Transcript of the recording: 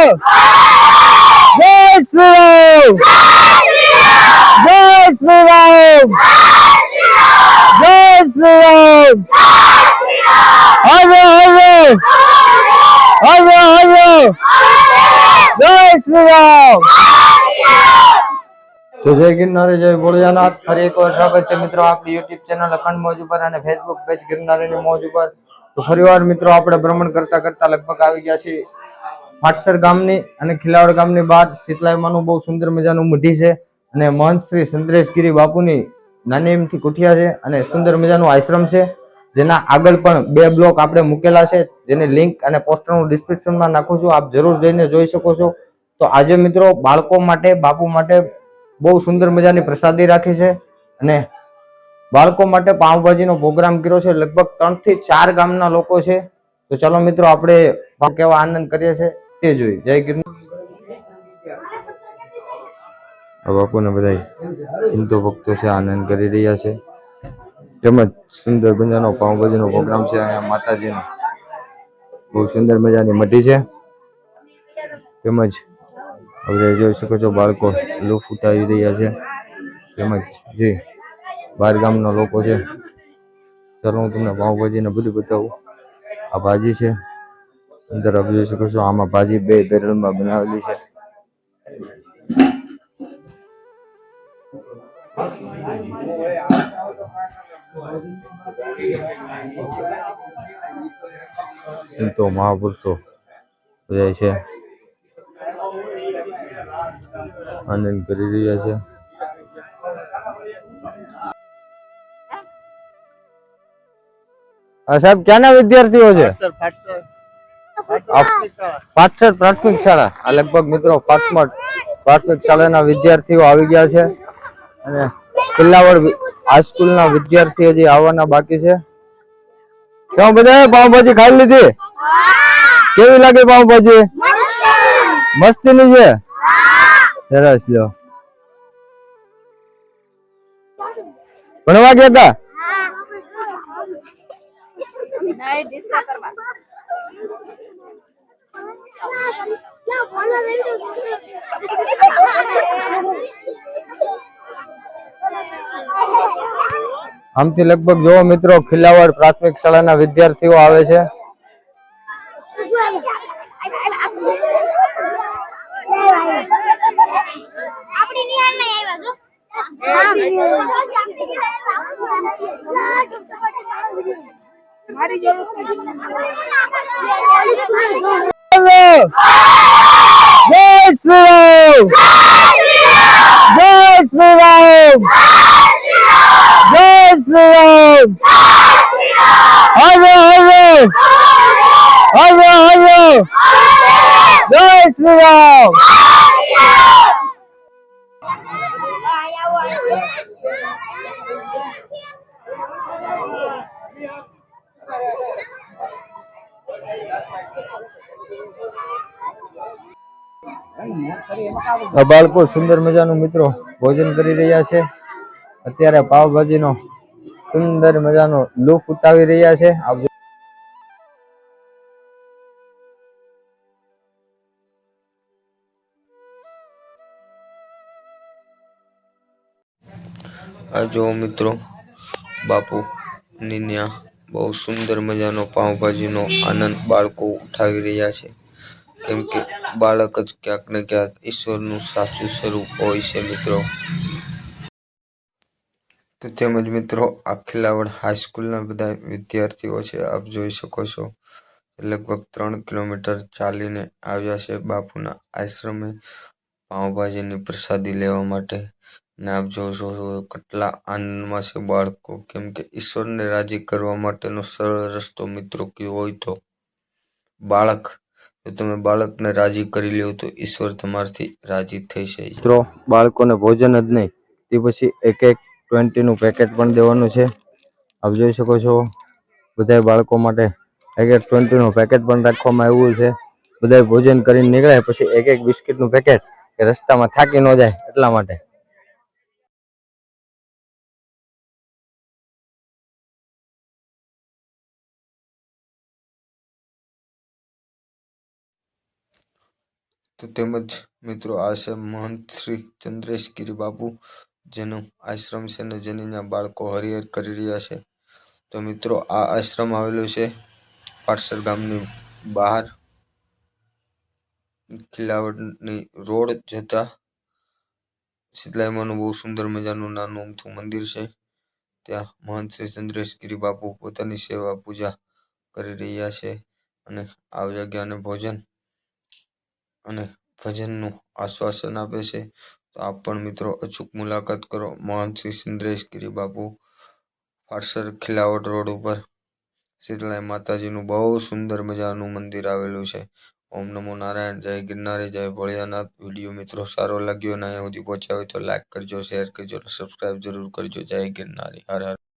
जय श्री राम, जय श्री राम, जय श्री राम, हरे हरे, हरे हरे, जय श्री राम। तो जय गिरनारी जय भोलेनाथ। फरी एक વાર સ્વાગત છે મિત્રો આપણી યુટ્યુબ ચેનલ અખંડ મોજ ઉપર અને ફેસબુક પેજ ગિરનારીની મોજ ઉપર। તો ફરીવાર મિત્રો આપણે ભ્રમણ કરતા કરતા લગભગ આવી ગયા છીએ ફાટસર ગામની અને ખિલાવડ ગામની બહાર શીતલાઈમાનું બહુ સુંદર મજાનું મઢી છે અને મહંત શ્રી સંતરેશગીરી બાપુની નાની એમથી કુઠિયા છે અને સુંદર મજાનું આશ્રમ છે, જેના આગળ પણ 2 બ્લોક આપણે મૂકેલા છે, જેની લિંક અને પોસ્ટરનું ડિસ્ક્રિપ્શનમાં નાખું છું, આપ જરૂર જઈને જોઈ શકો છો। તો આજે મિત્રો બાળકો માટે બાપુ માટે બહુ સુંદર મજાની પ્રસાદી રાખી છે અને બાળકો માટે પાવભાજીનો પ્રોગ્રામ કર્યો છે। લગભગ 3 થી 4 ગામના લોકો છે। તો ચાલો મિત્રો આપણે કેવા આનંદ કરીએ છીએ તે જોઈએ। જય ગિરનાર। બાપુને બધા સિંધુ ભક્તો છે આનંદ કરી રહ્યા છે, તેમજ સુંદર મજાનો પાવભાજીનો પ્રોગ્રામ છે। અહીંયા માતાજીનો બહુ સુંદર મજાની મઢી છે, તેમજ હવે જોઈ શકો છો બાળકો લૂફ ઉઠાવી રહ્યા છે, તેમજ જે બહાર ગામના લોકો છે। ચાલો હું તમને પાવભાજીને બધું બતાવું। આ ભાજી છે, અંદર આપ જોઈ શકો છો, આમાં ભાજી 2 બેરલમાં બનાવેલી છે। સંતો મહાપુરુષો બધા છે આનંદ કરી રહ્યા છે। સાહેબ ક્યાંના વિદ્યાર્થીઓ છે? પાટસર પ્રાથમિક શાળા। આ લગભગ મિત્રો પ્રાથમિક શાળાના વિદ્યાર્થીઓ આવી ગયા છે અને કિલ્લાવડ હાઈસ્કૂલના વિદ્યાર્થી હજી આવવાના બાકી છે। કેમ બધા પાવભાજી ખાઈ લીધી? કેવી લાગે પાવભાજી? મસ્તીની છે? સરસ લ્યો। ભણવા ગયા હતા? આમથી લગભગ જો મિત્રો ખિલાવડ પ્રાથમિક શાળાના વિદ્યાર્થીઓ આવે છે। जय श्री राम, जय श्री राम, जय श्री राम, हरे हरे, हरे हरे, जय श्री राम। બાળકો સુંદર મજાનું મિત્રો ભોજન કરી રહ્યા છે। અત્યારે પાવભાજીનો સુંદર મજાનો લૂફ ઉતાવી રહ્યા છે। આ જો મિત્રો બાપુ નિન્યા બહુ સુંદર મજાનો પાવભાજીનો આનંદ બાળકો ઉઠાવી રહ્યા છે, કેમ કે બાળક જ ક્યાંક ને ક્યાંક ઈશ્વરનું સાચું સ્વરૂપ હોય છે મિત્રો। તો તેમજ મિત્રો આ ખિલાવડ હાઈસ્કૂલના બધા વિદ્યાર્થીઓ છે, આપ જોઈ શકો છો લગભગ 3 કિલોમીટર ચાલીને આવ્યા છે બાપુના આશ્રમે પાવભાજીની પ્રસાદી લેવા માટે। ને આપ જોશો કેટલા આનંદમાં છે બાળકો, કેમ કે ઈશ્વરને રાજી કરવા માટેનો સરળ રસ્તો મિત્રો કયો હોય તો બાળક। જો તમે બાળકને રાજી કરી લ્યો તો ઈશ્વર તમારથી રાજી થઈ જાય। મિત્રો બાળકોને ભોજન જ નહીં, તે પછી એક 20 નું પેકેટ પણ દેવાનું છે। આપ જોઈ શકો છો બધા બાળકો માટે એક 20 નું પેકેટ પણ રાખવામાં આવ્યું છે। બધા ભોજન કરીને નીકળે પછી એક બિસ્કિટનું પેકેટ કે રસ્તામાં થાકી ન જાય એટલા માટે। તો તેમજ મિત્રો આ છે મહંત શ્રી ચંદ્રેશગીરી બાપુ, જેનું આશ્રમ છે ને જેની ત્યાં બાળકો હરિહર કરી રહ્યા છે. તો મિત્રો આ આશ્રમ આવેલું છે પાટસર ગામની બહાર, ખિલાવડની રોડ જતા શીતલાઈમાનું બહુ સુંદર મજાનું નાનું અમથું મંદિર છે. ત્યાં મહંત શ્રી ચંદ્રેશગીરી બાપુ પોતાની સેવા પૂજા કરી રહ્યા છે અને આ જગ્યાને ભોજન અને ભજનનું આશ્વાસન આપે છે. તો આપ પણ મિત્રો અચૂક મુલાકાત કરો મહંત શ્રી ચંદ્રેશગીરી બાપુ, પાટસર ખિલાવડ રોડ ઉપર શીતલાઈ માતાજીનું બહુ સુંદર મજાનું મંદિર આવેલું છે. ઓમ નમો નારાયણ. જય ગિરનારી, જય ભોળિયાનાથ. વિડીયો મિત્રો સારો લાગ્યો અને અહીંયા સુધી પહોંચ્યા હોય તો લાઈક કરજો, શેર કરજો, સબસ્ક્રાઈબ જરૂર કરજો. જય ગિરનારી. હર હર.